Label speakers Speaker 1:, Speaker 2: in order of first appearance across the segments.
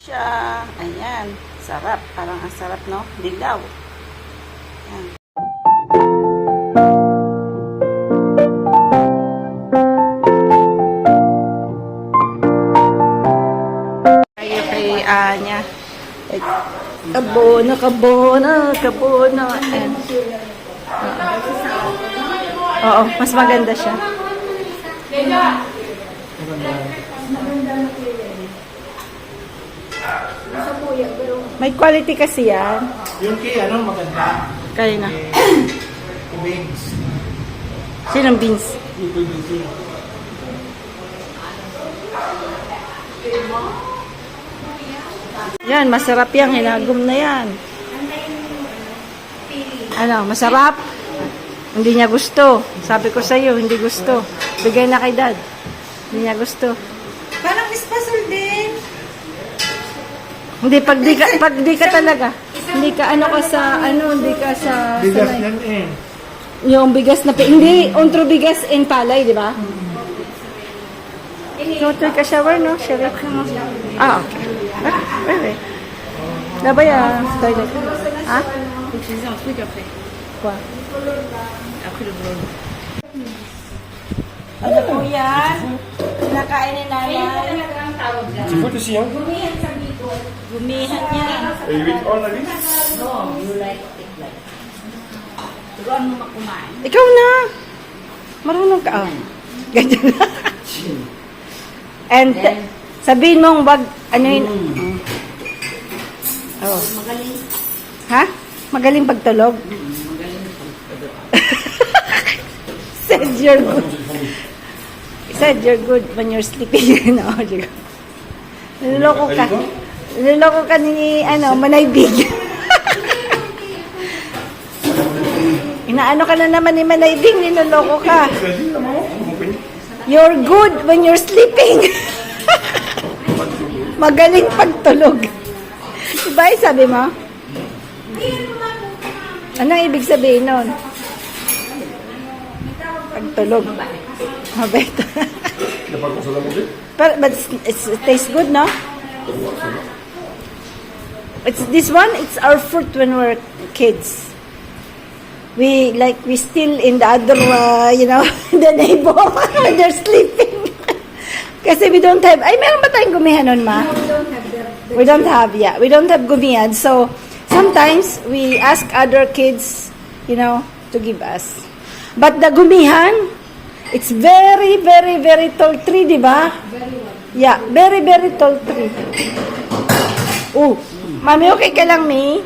Speaker 1: Siya, ayan, sarap, parang ang sarap, no? Dilaw. Ayan. Tayo kay Anya. Kabono. Ayan. Oo, mas maganda siya. May quality kasi yan.
Speaker 2: Yung kay maganda.
Speaker 1: Kaya na.
Speaker 2: Beans.
Speaker 1: Sinong beans?
Speaker 2: Little beans.
Speaker 1: Yan, masarap yan. Hinagom na yan. Ano, masarap? Hindi niya gusto. Sabi ko sa'yo, hindi gusto. Bigay na kay dad. Hindi niya gusto.
Speaker 3: Parang espasol din.
Speaker 1: Hindi, pag di ka talaga. Hindi ka hindi ka sa...
Speaker 2: Bigas
Speaker 1: sanay.
Speaker 2: yan eh.
Speaker 1: Yung bigas na... Hindi, ontro bigas in palay, di ba? So, take a shower, no? Shower ka mo. Ah, okay. Okay. Dabay toilet. Ha? Quoi? Ano po yan? Kinakain ni nanay.
Speaker 2: Tu veux aussi, hein?
Speaker 1: Gumihan yan.
Speaker 2: Et 8 all na list?
Speaker 1: Ikaw na. Marunong ka. Oh. Ganyan na. And sabihin mong wag, ano yun? Oh. Magaling. Ha? Magaling pagtulog? Said you're good. Said you're good when you're sleeping. No, niloloko ka. Niloloko ka ni, Manaybig. Inaano ka na naman ni Manaybig, niloloko ka. You're good when you're sleeping. Magaling pagtulog. Diba yung sabi mo? Anong ibig sabihin nun? Pagtulog. Mabait. But it tastes good, no? It's our fruit when we're kids. We still in the other, the neighbor when they're sleeping. Kasi we don't have, meron ba tayong gumihan nun, ma? We don't have gumihan. So, sometimes we ask other kids, to give us. But the gumihan, it's very, very, very tall tree, di ba? Yeah, very, very tall tree. Oh, mami, okay ka lang, Mi?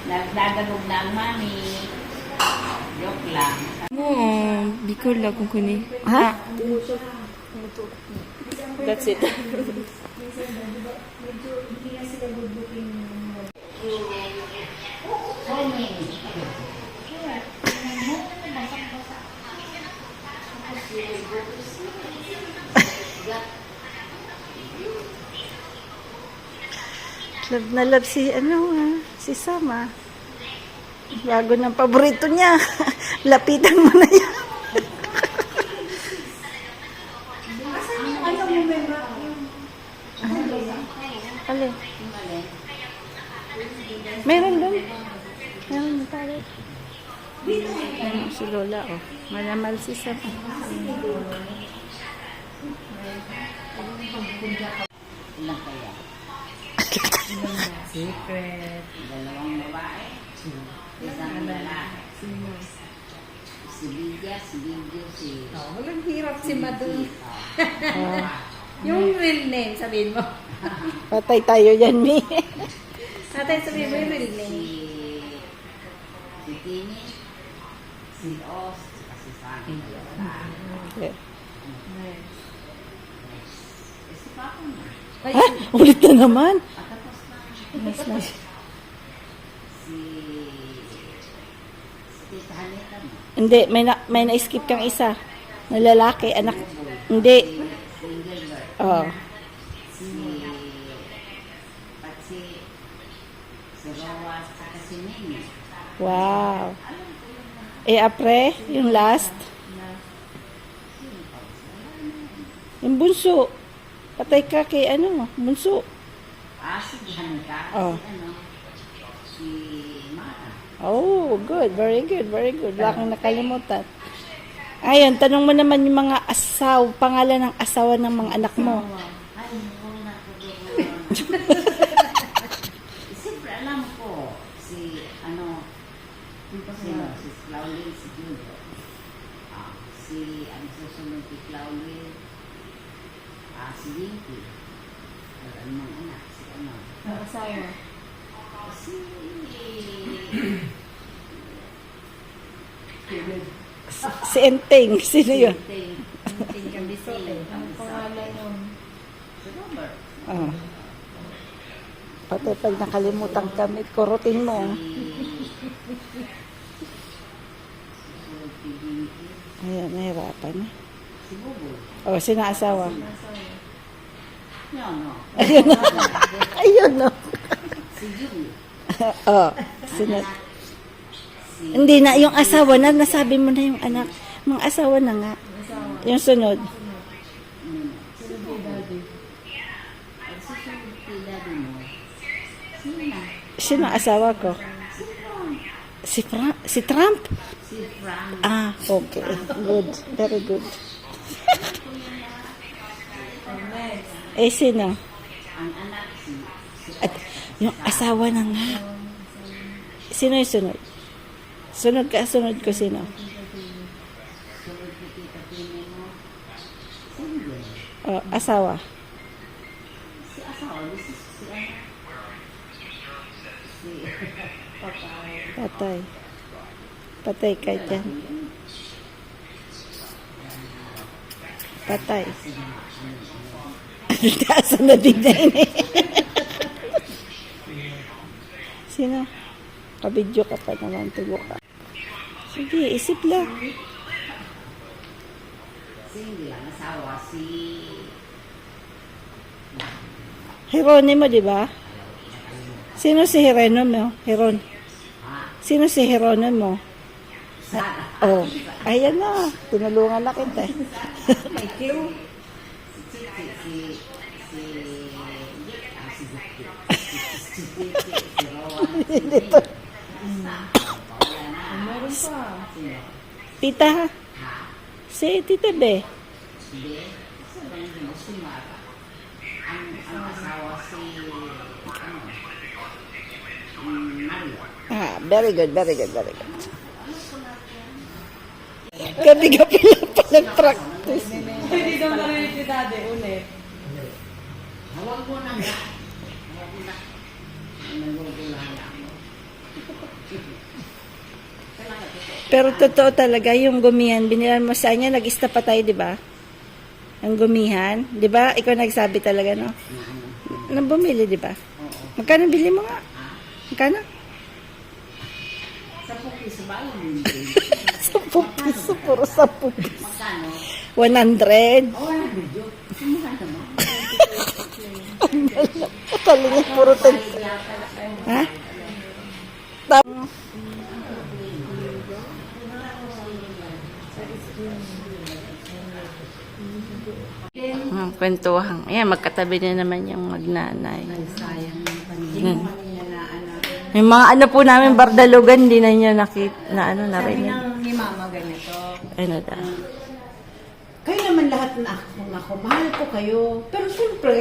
Speaker 3: Nagdadalog lang, mami. Joke lang.
Speaker 1: Bicol lang kung kuni. Ha? That's it. Love na love si Sama. Bago ng paborito niya. Lapitan mo na yan. Alin? Meron doon. Meron na tayo. Si Lola, oh. Malamal si Sama.
Speaker 3: Ilang kaya? Secret. Dalawang babae. Isang lalaki. Si Lydia, si...
Speaker 4: Walang hirap si Madu. Yung real name, sabihin mo.
Speaker 1: Patay tayo dyan, Mi.
Speaker 4: Tatay, sabihin mo yung real name.
Speaker 3: Si Tini, si Os, si Sani.
Speaker 1: Okay.
Speaker 3: Si Papa na.
Speaker 1: Ha? Ulit na naman.
Speaker 3: Patapos na.
Speaker 1: Mas na.
Speaker 3: Si Tita Halita mo.
Speaker 1: Hindi, may na-skip kang isa. Na lalaki, anak. Hindi.
Speaker 3: Single girl.
Speaker 1: Oh.
Speaker 3: Si Rowas, saka si Nene.
Speaker 1: Wow. Apre, yung last. Yung bunso. Patay ka kay ano, bunso.
Speaker 3: Si Bianca,
Speaker 1: Oh.
Speaker 3: si Mara.
Speaker 1: Oh, good. Very good, very good. Wala kang nakalimutan. Ayun, tanong mo naman yung mga pangalan ng asawa ng mga anak mo.
Speaker 3: Ay, wala ko doon. Siyempre, alam ko, si Claudia, si Julio. Ang susunod kay Claudia, si Dinky. Ang mga anak, si
Speaker 4: Ang asawa.
Speaker 3: Si...
Speaker 1: Si Enteng, sino yun?
Speaker 4: Tingkan biso eh. Ang pangalan nun.
Speaker 3: Si Robert.
Speaker 1: Oh. Patay pag nakalimutan kami, kurutin mo.
Speaker 3: Susunod kay Dinky.
Speaker 1: Ayan, nahirapan na.
Speaker 3: Si Buboy.
Speaker 1: Oh, sino asawa?
Speaker 4: Ang asawa.
Speaker 3: No.
Speaker 1: Ayun, no.
Speaker 3: Si Julio.
Speaker 1: Oh, sino?
Speaker 3: Ang anak, si...
Speaker 1: Hindi na, yung asawa na, nasabi mo na yung anak. Mga asawa na nga. Yung sunod.
Speaker 4: Sunod kay daddy.
Speaker 3: Ang susunod kay daddy mo. Sino na?
Speaker 1: Sino ang asawa ko? Si Trump?
Speaker 3: Si Frank.
Speaker 1: Ah, okay. Good. Very good. Eh, sino?
Speaker 3: Ang anak, si
Speaker 1: At yung asawa na nga. Sino yung sunod? Sunod ko sino?
Speaker 3: sunod kay Tita Pine mo. Single.
Speaker 1: Oh, asawa.
Speaker 3: Si asawa, si anak. Si Papay.
Speaker 1: Patay. Patay ka dyan. Patay. Asa na din na yun eh. Sino? Kabidyo ka pa naman, tulo ka. Sige, isip lang.
Speaker 3: Single ang asawa, si...
Speaker 1: Hieronimo, di ba? Sino si Hieronimo? Sino si Hieronimo?
Speaker 3: Sara.
Speaker 1: Oh, ayan na. Tinulungan na kita.
Speaker 3: Thank you.
Speaker 1: Dito.
Speaker 4: Meron pa.
Speaker 1: Tita, si Tita Be.
Speaker 3: Ang asawa si Mario.
Speaker 1: Ah, very good, very good, very good. Gabi-gabi lang pa nag-practice.
Speaker 4: Hindi daw narinig si daddy ulit.
Speaker 3: Hawag mo na nga. Hawag mo na. Nagugulahan ako.
Speaker 1: Pero totoo talaga, yung gumihan, binilan mo sa kanya, nag-stop pa tayo, di ba? Ang gumihan, di ba? Ikaw nagsabi talaga, no? Nang bumili, di ba? Magkano bili mo nga? Magkano?
Speaker 3: 10 piso ba yun?
Speaker 1: 10 piso, puro 10 piso.
Speaker 3: Magkano?
Speaker 1: 100.
Speaker 3: Oh, wala video. Sumuha naman.
Speaker 1: Kalinga, puro 10. Ha? Tama. Kwentuhan. Ayan, magkatabi na naman yung magnanay.
Speaker 3: Sayang yung paningin na anak.
Speaker 1: Yung mga ano po namin, bardalugan, hindi na niya nakita, na ano, narinig.
Speaker 4: Ni mama ganito.
Speaker 1: Ano da?
Speaker 5: Kayo naman lahat na ako, mahal ko kayo. Pero siyempre,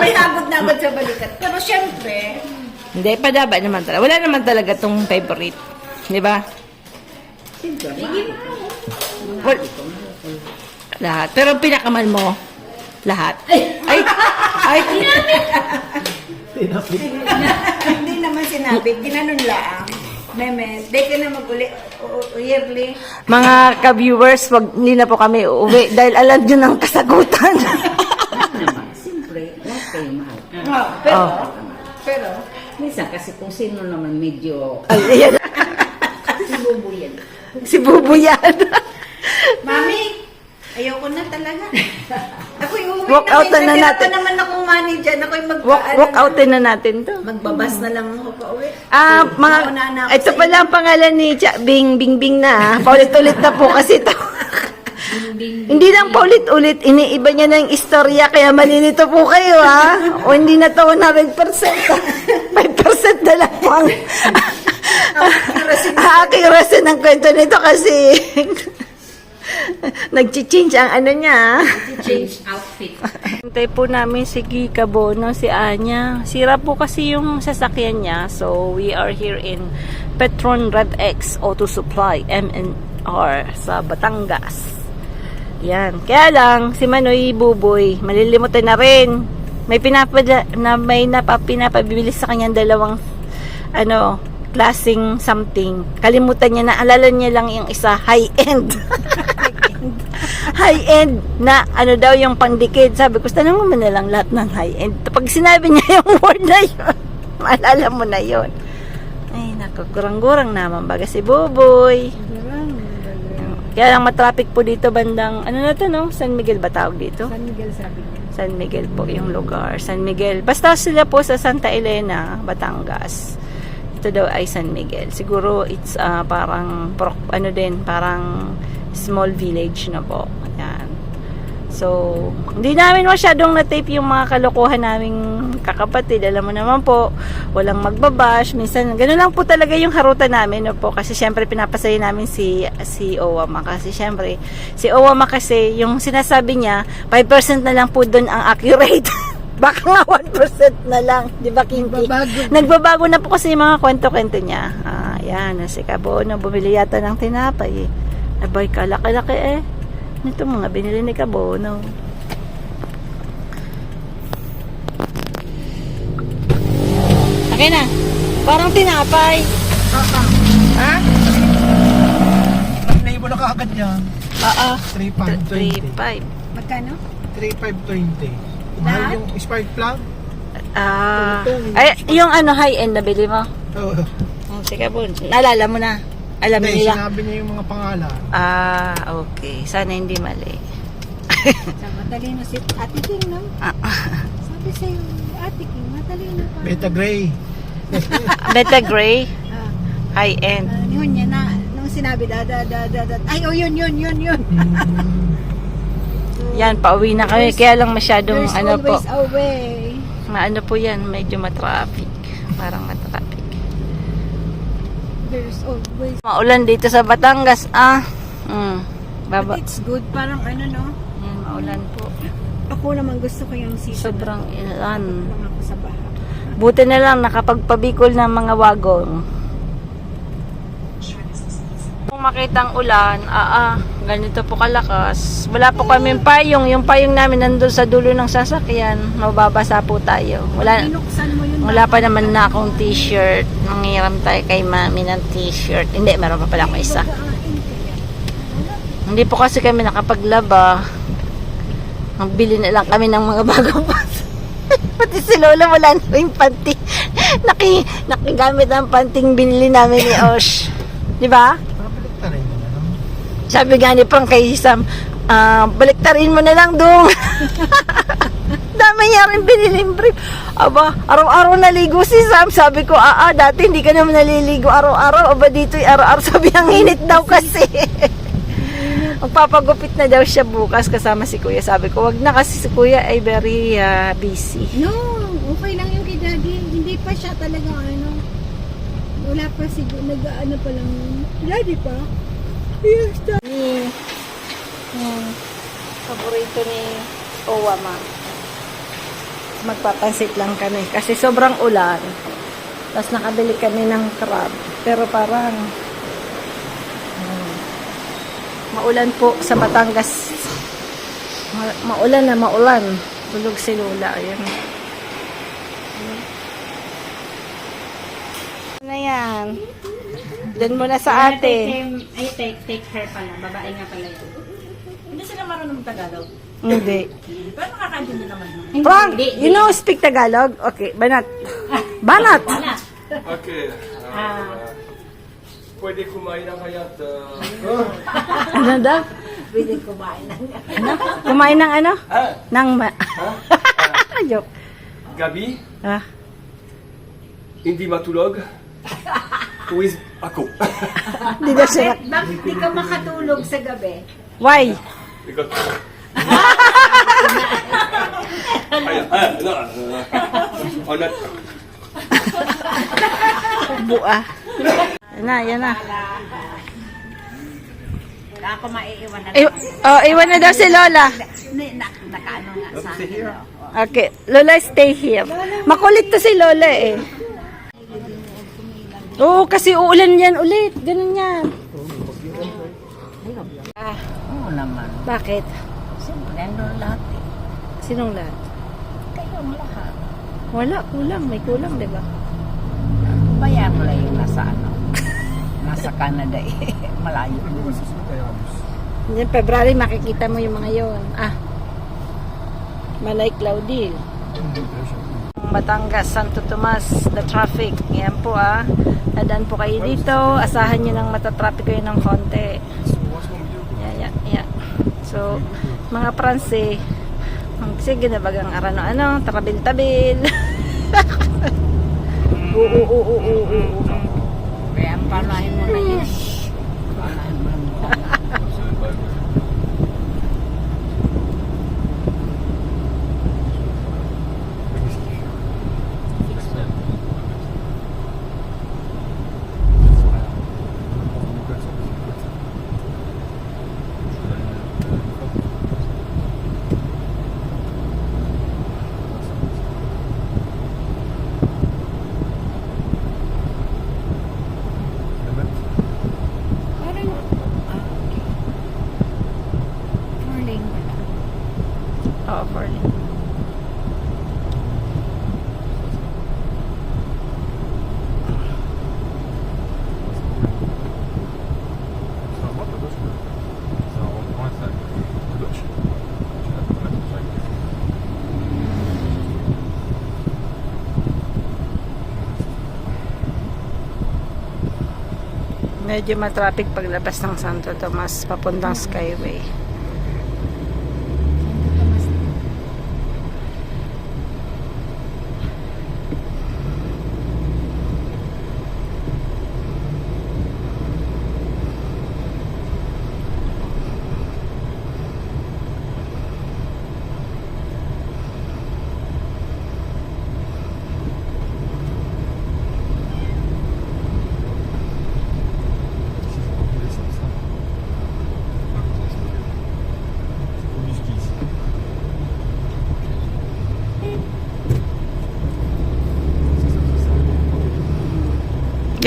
Speaker 5: may nabot-nabot sa balikat. Pero siyempre,
Speaker 1: Hindi, padaba naman talaga. Wala naman talaga tong favorite. Di ba?
Speaker 5: siyempre,
Speaker 1: Well, lahat. Pero pinakamahal mo, lahat. Ay! Ay!
Speaker 5: hindi naman sinabi, ginanon lang. Meme, di ka na mag-uli, yearly.
Speaker 1: Mga ka-viewers, hindi na po kami uuwi dahil alam nyo ng kasagutan.
Speaker 3: naman, siyempre, lahat kayo mahal.
Speaker 5: Pero,
Speaker 1: Oh.
Speaker 5: pero,
Speaker 3: Minsan kasi kung sino naman medyo
Speaker 1: Ay, ayan.
Speaker 3: sinubuyan.
Speaker 1: Si Bubuyan.
Speaker 5: Mami, ayoko na talaga. Ako'y uwi
Speaker 1: Walk out na
Speaker 5: May
Speaker 1: natin.
Speaker 5: pa naman akong money dyan. Ako'y
Speaker 1: Walk outin na natin to.
Speaker 5: Magbabas na lang ako pa uwi.
Speaker 1: Ah, mga,
Speaker 5: Mauna na ako
Speaker 1: ito
Speaker 5: sa
Speaker 1: pala ang pangalan ni Bing na. Paulit-ulit na po kasi ito. Hindi lang paulit-ulit, iniiba niya na yung istorya, kaya malilito po kayo, ha? O hindi na to 100%. 5% na lang po ang accuracy ng kwento nito kasi nag-change ang ano niya.
Speaker 3: Change outfit.
Speaker 1: Hintay po namin si Kika Bono, si Anya. Sira po kasi yung sasakyan niya. So, we are here in Petron Red X Auto Supply, MNR, sa Batangas. Yan. Kaya lang, si Manoy Buboy, malilimutan na rin. May pinapabibili sa kanyang dalawang klaseng something. Kalimutan niya na, alala niya lang yung isa, high-end. High-end na daw yung pandikit. Sabi ko, tanong mo na lang lahat ng high-end. Pag sinabi niya yung word na yun, maalala mo na yun. Ay, naku, gurang-gurang naman baga si Buboy. Kaya lang matraffic po dito bandang, San Miguel ba tawag dito?
Speaker 4: San Miguel sabi niya.
Speaker 1: San Miguel po yung lugar. San Miguel. Basta sila po sa Santa Elena, Batangas. Ito daw ay San Miguel. Siguro it's parang parang small village na po. Ayan. So, hindi namin masyadong na-tape yung mga kalokohan naming kakapatid. Alam mo naman po, walang magbabash. Minsan, gano'n lang po talaga yung harutan namin. No po? Kasi syempre, pinapasaya namin si Owama. Kasi syempre, si Owama kasi, yung sinasabi niya, 5% na lang po doon ang accurate. Baka nga 1% na lang. Di ba, Kinky? Nagbabago na po kasi yung mga kwento-kwento niya. Yan, si Kabono, bumili yata ng tinapay. Abay, kalaki-laki eh. Ito mga binili ni Kabono. Okay na. Parang tinapay. Ha?
Speaker 2: Naibo na kaagad yan. 3,520.
Speaker 1: 3.5.
Speaker 5: Magkano?
Speaker 2: 3,520. Mahal yung spark plug?
Speaker 1: Ay, yung high-end na bili mo?
Speaker 2: Oo.
Speaker 1: Si Kabono. Naalala mo na. Alam
Speaker 2: Hindi,
Speaker 1: nila.
Speaker 2: sinabi niya yung mga pangalan.
Speaker 1: Okay. Sana hindi mali.
Speaker 5: Matalino si Ate King, no? Sabi sa'yo, Ate King, matalino pa.
Speaker 2: Beta Gray.
Speaker 1: Beta Gray. High-end.
Speaker 5: Yun niya na, nung sinabi, ay, yun.
Speaker 1: Yan, pauwi na kami. Kaya lang masyadong,
Speaker 5: There's
Speaker 1: po.
Speaker 5: always a way.
Speaker 1: Po yan, medyo matraffic. Parang matraffic.
Speaker 5: There's always.
Speaker 1: Maulan dito sa Batangas, Baba.
Speaker 5: But it's good, parang no?
Speaker 1: Yan, maulan po.
Speaker 5: Ako naman gusto ko yung season.
Speaker 1: Sobrang ilan.
Speaker 5: Lang ako sa baha.
Speaker 1: Buti na lang nakapagpabikol ng mga wagong. Kung makitang ulan, ganito po kalakas. Wala po kami payong. Yung payong namin nandun sa dulo ng sasakyan. Mababasa po tayo.
Speaker 5: Binuksan mo yun.
Speaker 1: Wala pa naman na akong t-shirt. Nangiram tayo kay mami ng t-shirt. Hindi, meron pa pala ako isa. Hindi po kasi kami nakapaglaba. Magbili na lang kami ng mga bagong panty. Pati si Lola wala na yung panty. Nakigamit ang panting binili namin ni Osh. Di ba?
Speaker 2: Papaliktarin mo na lang.
Speaker 1: Sabi gani pang kay Sam, baliktarin mo na lang dong. Dami niya rin biniling brief. Aba, araw-araw naligo si Sam. Sabi ko, dati hindi ka naman naliligo araw-araw. Aba, dito'y araw-araw. Sabi, ang init daw kasi. Magpapagupit na daw siya bukas kasama si Kuya. Sabi ko, wag na kasi si Kuya ay very busy.
Speaker 5: No, okay lang yung kay Daddy. Hindi pa siya talaga wala pa siguro, pa lang. Daddy pa? Yes, Daddy.
Speaker 1: Paborito ni Owama. Magpapansit lang kami kasi sobrang ulan. Tapos nakabili kami ng crab. Pero parang maulan po sa Batangas. Maulan na maulan. Tulog si Lola. Ayan. Ano yan? Diyan muna sa ate.
Speaker 3: Ay, take her pala. Babae nga pala yun. Hindi sila marunong Tagalog.
Speaker 1: Hindi.
Speaker 3: Pero nakakaintindi naman.
Speaker 1: Frank, you know speak Tagalog? Okay, banat. Banat!
Speaker 2: Okay. Pwede kumain na kaya
Speaker 1: Ano daw?
Speaker 5: Pwede kumain na.
Speaker 1: Ano? Kumain ng ano? Nang Joke.
Speaker 2: gabi,
Speaker 1: Hindi
Speaker 2: matulog, with ako.
Speaker 1: daw siya.
Speaker 5: Bakit di ka makatulog sa gabi?
Speaker 1: Why? Bua. Yan na, yan na.
Speaker 3: Ako maiiwan na.
Speaker 1: Iwan na daw si Lola.
Speaker 3: Nakaano nga sa akin.
Speaker 1: Okay, Lola, stay here. Makulit to si Lola eh. Oo, kasi uulan yan ulit. Ganun yan.
Speaker 3: Oo naman.
Speaker 1: Bakit?
Speaker 3: Siyempre, nandun lahat eh.
Speaker 1: Sinong lahat?
Speaker 3: Kayong lahat.
Speaker 1: Wala, kulang. May kulang, di ba?
Speaker 3: Bayan mo lang yung nasa ano. Nasa Canada eh. Malayo.
Speaker 1: Yan, February, makikita mo yung mga yon. Malay Cloudy. Batangas, Santo Tomas, the traffic. Yan po Nadaan po kayo dito. Asahan nyo nang matatraffic kayo ng konti. Yeah. So, mga Pranse, sige na bagang arano-ano, tarabil-tabil. Oo.
Speaker 3: Kaya ang panahin mo na yun. Panahin mo na mukha mo.
Speaker 1: Oo, for medyo matraffic paglabas ng Santo Tomas papuntang Skyway.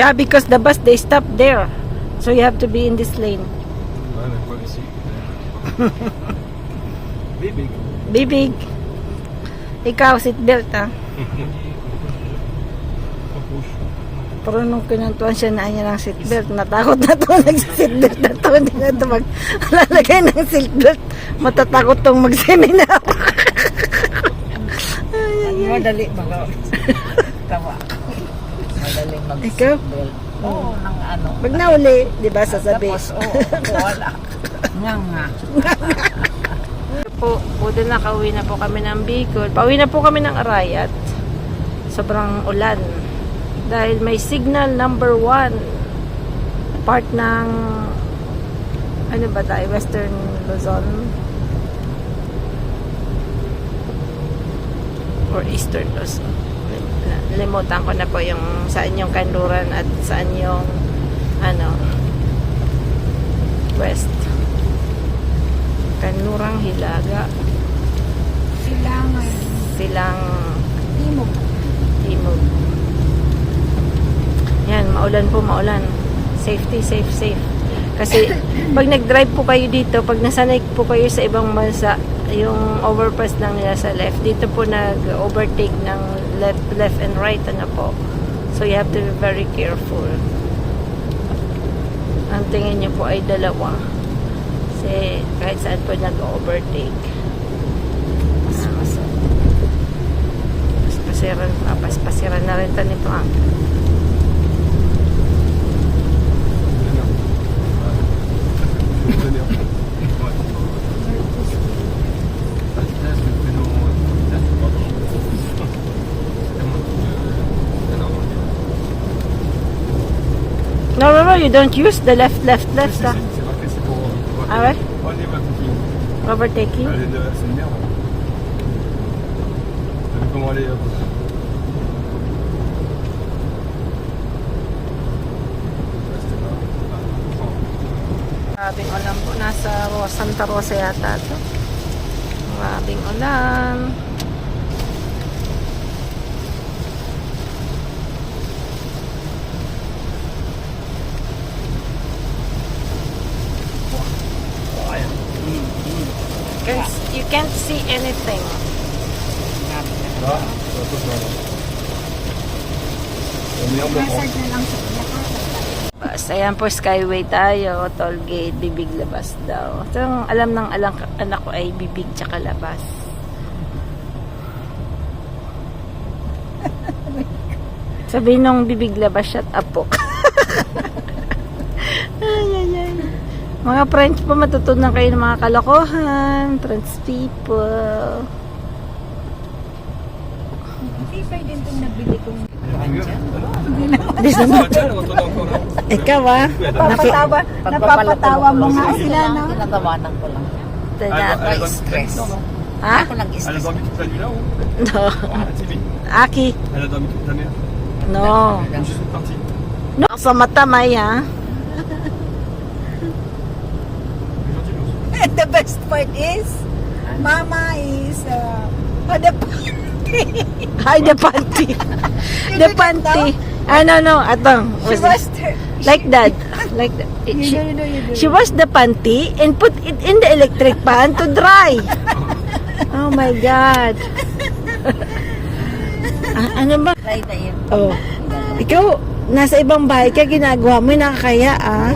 Speaker 1: Yeah, because the bus, they stop there. So you have to be in this lane.
Speaker 2: Bibig.
Speaker 1: Bibig. Ikaw, seatbelt Pero nung kinantuan siya na niya ng seatbelt, natakot na to, nag-seatbelt na to, hindi na to maglalagay ng seatbelt. Matatakot tong mag-seminar.
Speaker 3: Madali tawa. Madali
Speaker 1: Ikaw?
Speaker 3: Oo, ng ano.
Speaker 1: Pag nauli, di ba, sasabi.
Speaker 3: Tapos, wala. Nga.
Speaker 1: Budol na, kauwi na po kami ng Bicol. Pauwi na po kami ng Arayat. Sobrang ulan. Dahil may signal number 1. Part ng ano ba tayo? Western Luzon? Or Eastern Luzon? Limutan ko na po yung saan yung kanluran at saan yung west. Kanlurang Hilaga. Silang Timog. Yan, maulan. Safety, safe. Kasi pag nag-drive po kayo dito, pag nasanay po kayo sa ibang bansa, yung overpass lang nila sa left, dito po nag-overtake ng left and right po. So you have to be very careful. Ang tingin nyo po ay dalawa. Kasi kahit saan po nag-overtake. Pasiran na rin ni Frank. No, you don't use the left.
Speaker 2: C'est marqué, c'est pour...
Speaker 1: Ah ouais?
Speaker 2: On y va tout de suite.
Speaker 1: Overtaking?
Speaker 2: C'est une merde. T'as vu comment aller hop.
Speaker 1: Grabing ulan po. Nasa Santa Rosa yata ito. Grabing ulan. You can't see anything.
Speaker 2: Là, ça peut faire. On est en blanc.
Speaker 5: Hazard na lang sa
Speaker 1: Bas, ayan po, Skyway tayo, toll gate, bibig labas daw. So, ang alam ng anak ko ay bibig tsaka labas. Sabi nung bibig labas, shut up po. Ay, ay, ay. Mga French po, matutunan kayo ng mga kalokohan. French people.
Speaker 5: Hindi pa din itong nabili kong
Speaker 1: Ikaw ah.
Speaker 5: napapatawa mo nga sila, no?
Speaker 3: Tinatawanan ko lang. Ako stress.
Speaker 1: Ha?
Speaker 3: Ako lang
Speaker 2: Elle a
Speaker 3: stress.
Speaker 2: dormi toute la nuit là ou
Speaker 1: No.
Speaker 2: Timmy.
Speaker 1: Aki.
Speaker 2: Elle a dormi toute la nuit là.
Speaker 1: No.
Speaker 2: Elle est juste partie.
Speaker 1: No. Sa mata, may ha.
Speaker 5: And the best part is, Mama is the
Speaker 1: Ay, the panty. The panty. No. Atong.
Speaker 5: she washed her.
Speaker 1: Like that. Like that. She washed the panty and put it in the electric pan to dry. Oh my God. Ano ba?
Speaker 3: Try na yun.
Speaker 1: Oh. Ikaw, nasa ibang bahay ka, ginagawa mo, nakakaya ah.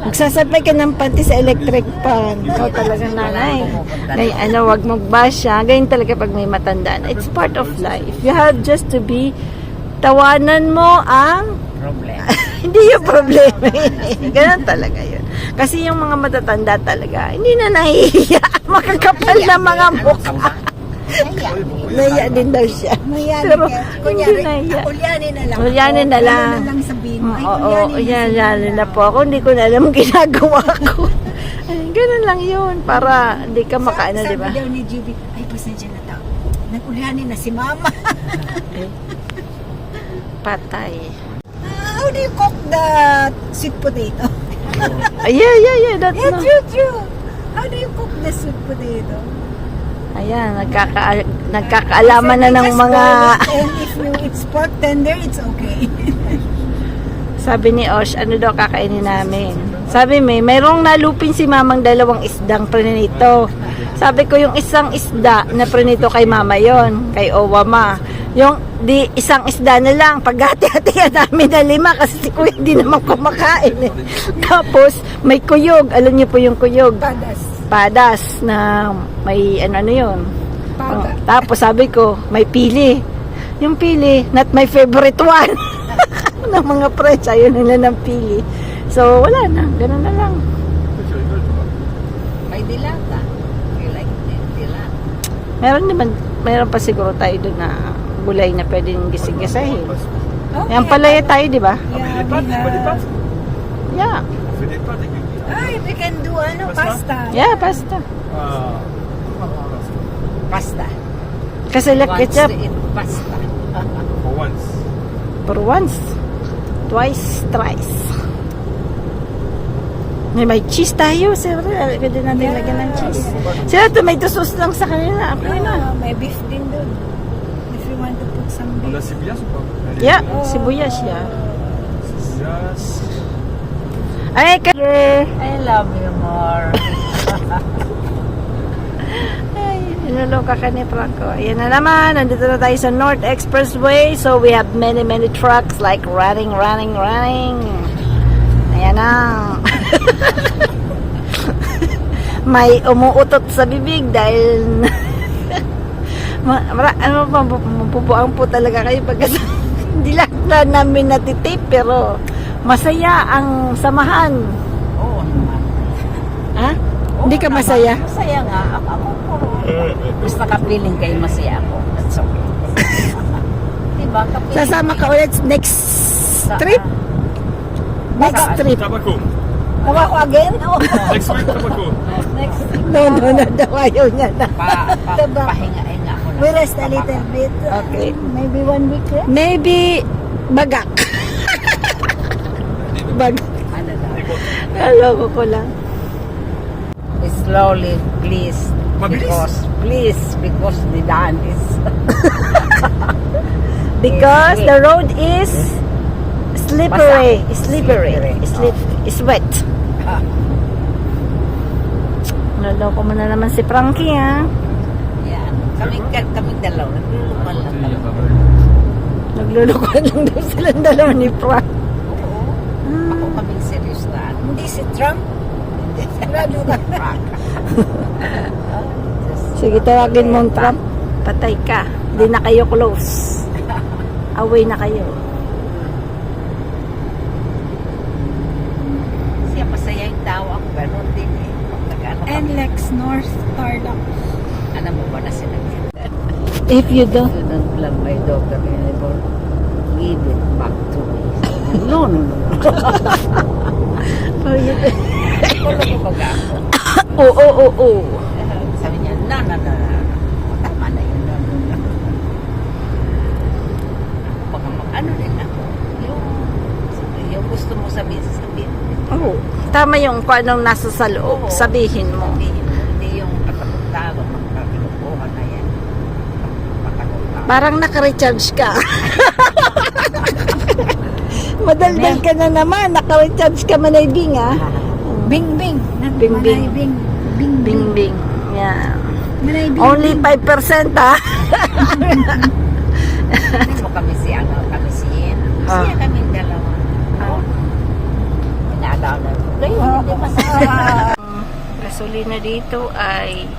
Speaker 1: Magsasabay ka ng panty sa electric pan. Ikaw talagang nanay. Ngayon, wag mag-bash siya. Ganyan talaga pag may matandaan. It's part of life. You have just to be, tawanan mo ang
Speaker 3: Problem.
Speaker 1: hindi yung problema yun. Ganun talaga yun. Kasi yung mga matatanda talaga, hindi na nahihiya. Makakapal na mga mukha. Nahiya din daw siya. Pero hindi nahiya.
Speaker 5: Ulyanin na lang.
Speaker 1: Ulyanin na lang.
Speaker 5: Ulyanin na lang sabihin mo. Ay,
Speaker 1: Oo,
Speaker 5: ulyanin
Speaker 1: na po ako. Hindi ko na alam ang ginagawa ko. Ay, ganun lang yun. Para hindi ka makaano, di ba?
Speaker 5: Sabi daw ni Juby, ay, pasensya na tao. Nag-ulyanin na si Mama.
Speaker 1: Patay.
Speaker 5: How do you cook the sweet potato?
Speaker 1: Yeah. That's
Speaker 5: Yeah,
Speaker 1: no.
Speaker 5: true. How do you cook the sweet potato?
Speaker 1: Ayan, nagkakaalaman na ng
Speaker 5: Just
Speaker 1: mga...
Speaker 5: boil it, and if it's pork tender, it's okay.
Speaker 1: Sabi ni Osh, ano daw kakainin namin? Sabi mayroong nalupin si mamang dalawang isdang prinito. Sabi ko yung isang isda na prinito kay mama yon, kay Owama. Yung isang isda na lang, paghati-hatihan namin na 5 kasi si Kuya hindi naman kumakain eh. Tapos may kuyog, alam niyo po yung kuyog. Padas na may ano yun. Tapos sabi ko, may pili. Yung pili, not my favorite one. Ng mga French, ayaw nila ng pili. So, wala na. Ganun na lang.
Speaker 2: Tu rigoles toi.
Speaker 3: May dilata. You like dilata?
Speaker 1: Meron pa siguro tayo doon na gulay na pwedeng gisig-gisahin.
Speaker 5: Okay.
Speaker 1: Yan palaya tayo, di ba?
Speaker 2: Ah mais les pâtes, c'est pas des pâtes.
Speaker 1: Yeah.
Speaker 2: On fait des pâtes avec des
Speaker 5: Ay, we can do pasta.
Speaker 1: Yeah, pasta.
Speaker 2: Ah.
Speaker 3: Pasta.
Speaker 1: Kasi like
Speaker 3: Wants
Speaker 1: ketchup.
Speaker 3: to eat pasta.
Speaker 2: For once.
Speaker 1: For once. Twice, thrice. May cheese tayo. Siyempre, pwede natin lagyan ng cheese. Sila, tomato sauce lang sa kanila. Okay na.
Speaker 5: May beef din doon. If you want to put some
Speaker 2: On
Speaker 5: beef.
Speaker 2: a sibuyas ou pas?
Speaker 1: Yeah, sibuyas siya.
Speaker 2: Sibuyas.
Speaker 1: Ay,
Speaker 3: I love you more.
Speaker 1: Ay, niloloka ka ni Franco. Ayan na naman, nandito na tayo sa North Expressway. So, we have many trucks like running. Ayan na. May umuutot sa bibig dahil mapupuang po talaga kayo pagka hindi lang na namin natitip pero masaya ang samahan.
Speaker 3: Oo naman.
Speaker 1: Ha? Hindi ka masaya?
Speaker 3: Masaya nga. Ako basta kapiling kayo masaya ako. That's okay. Diba? Kapiling
Speaker 1: Sasama ka ulit next trip? Next trip.
Speaker 2: Tabaco.
Speaker 1: Tawa ko again?
Speaker 2: Next week naman ko.
Speaker 3: Next,
Speaker 1: No, daw ayaw niya na.
Speaker 3: pahinga-hinga ko na.
Speaker 1: We rest a little bit.
Speaker 3: Okay.
Speaker 1: Maybe 1 week rest? Maybe bagak. Bagak.
Speaker 3: Ano daw?
Speaker 1: Alam ko lang.
Speaker 3: Slowly, please.
Speaker 2: Mabilis?
Speaker 3: Because the daan is...
Speaker 1: Because the road is slippery.
Speaker 3: Basa.
Speaker 1: Slippery. It's wet.
Speaker 3: Ah,
Speaker 1: Naloko mo na naman si Frankie, ha?
Speaker 3: yan. Kaming dalaw. Nagluluman lang kami.
Speaker 1: Naglulukuan lang daw silang dalawa ni Frank.
Speaker 3: Oo. Ako kaming serious na. Hindi si Trump. Hindi si Frank.
Speaker 1: Sige, tawagin mo ang Trump. Patay ka. Hindi na kayo close. Away na kayo.
Speaker 3: Siya masaya yung tao ako. Ganon din eh. Pag nag-ano kami.
Speaker 5: NLEX North Tarlac.
Speaker 3: Alam mo ba na sinabi?
Speaker 1: If you don't...
Speaker 3: You don't love my daughter anymore. Give it back to me. No. Wala ko baga ako.
Speaker 1: Oo.
Speaker 3: Sabi niya, no. Tama na yun. No. Baka ano rin ako. Yung gusto mo sabihin.
Speaker 1: Oo. Tama yung kung anong nasa sa loob.
Speaker 3: Oo.
Speaker 1: Sabihin mo.
Speaker 3: Hindi yung katapos-tago. Magkakinukuhan na yan. Matagal-tago.
Speaker 1: Parang naka-recharge ka. Madaldal ka na naman. Naka-recharge ka, Manaybing, ha?
Speaker 5: Bing Bing.
Speaker 1: Bing, bing.
Speaker 5: Bing. Bing Bing.
Speaker 1: Bing. Yeah.
Speaker 5: Manay Bing.
Speaker 1: Only 5%, ha?
Speaker 3: Hindi mo kami siya kaming dalawa. Inaalaw na. Ngayon, hindi masama.
Speaker 1: Gasolina dito ay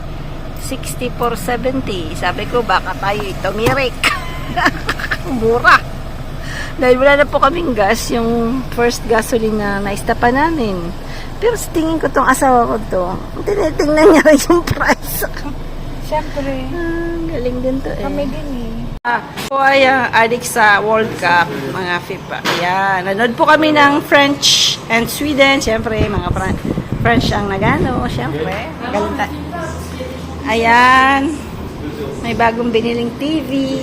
Speaker 1: 64.70. Sabi ko, baka tayo tumirik. Mura. Dahil wala na po kaming gas, yung first gasoline na naistapa namin. Pero sa tingin ko tong asawa ko to, tinitingnan niya rin yung price.
Speaker 5: Siyempre.
Speaker 1: Galing din to eh.
Speaker 5: Kami din eh.
Speaker 1: Ako ay adik sa World Cup, mga FIFA. Ayan, nanood po kami ng French and Sweden. Siyempre, mga French ang nagano. Siyempre, galing tayo. Ayan, may bagong biniling TV.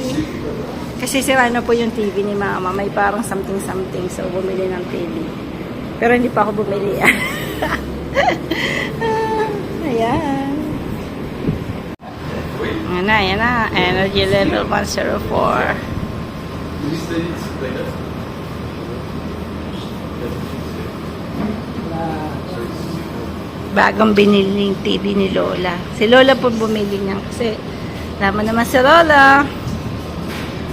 Speaker 1: Kasi sira na po yung TV ni Mama. May parang something. So, bumili ng TV. Pero hindi pa ako bumili. Ayan. Ayan na. Energy level 104. Bagong biniling TV ni Lola. Si Lola po bumili niyan kasi naman naman si Lola.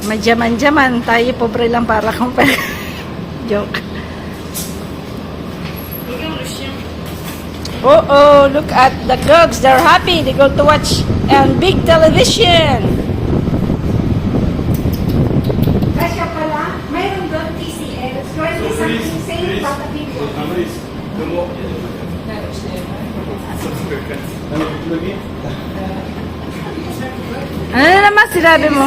Speaker 1: Madyaman-dyaman. Tayo pobre lang para kumpara. Joke. Oh, look at the dogs. They're happy. They go to watch and big television. Kasya pala, mayroon doon TCL. Currently something saying about the people. Ano na naman sinabi mo?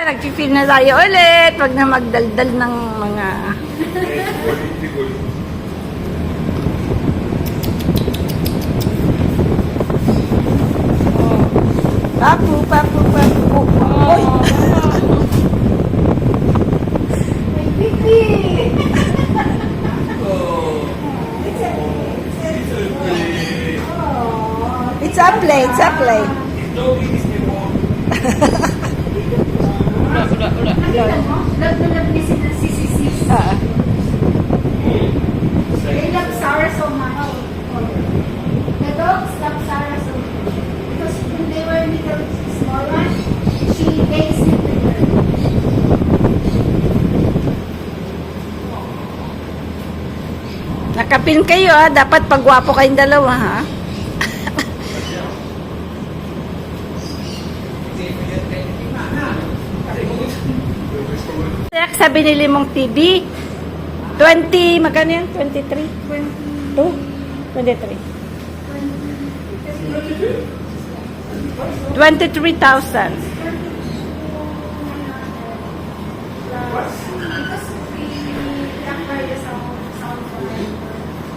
Speaker 1: Nag-feel na tayo ulit. Wag na magdaldal ng mga... Papu. Oy! May pipi! It's a play.
Speaker 4: Love na love niya si Sisi. They love Sarah so much. The dogs love Sarah so much. Because when they were little small ones, she bakes it with her.
Speaker 1: Nakapin kayo ha. Dapat pagwapo kayong dalawa ha. Sa binili mong TV, 20, magkano yan? 23? 2? 23. 23,000.
Speaker 4: Because we acquired the sound for them.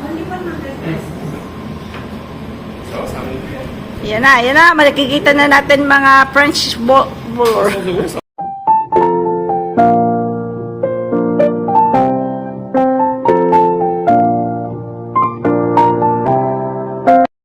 Speaker 4: Only 100 pesos.
Speaker 1: Yan na, makikita na natin mga French bowler.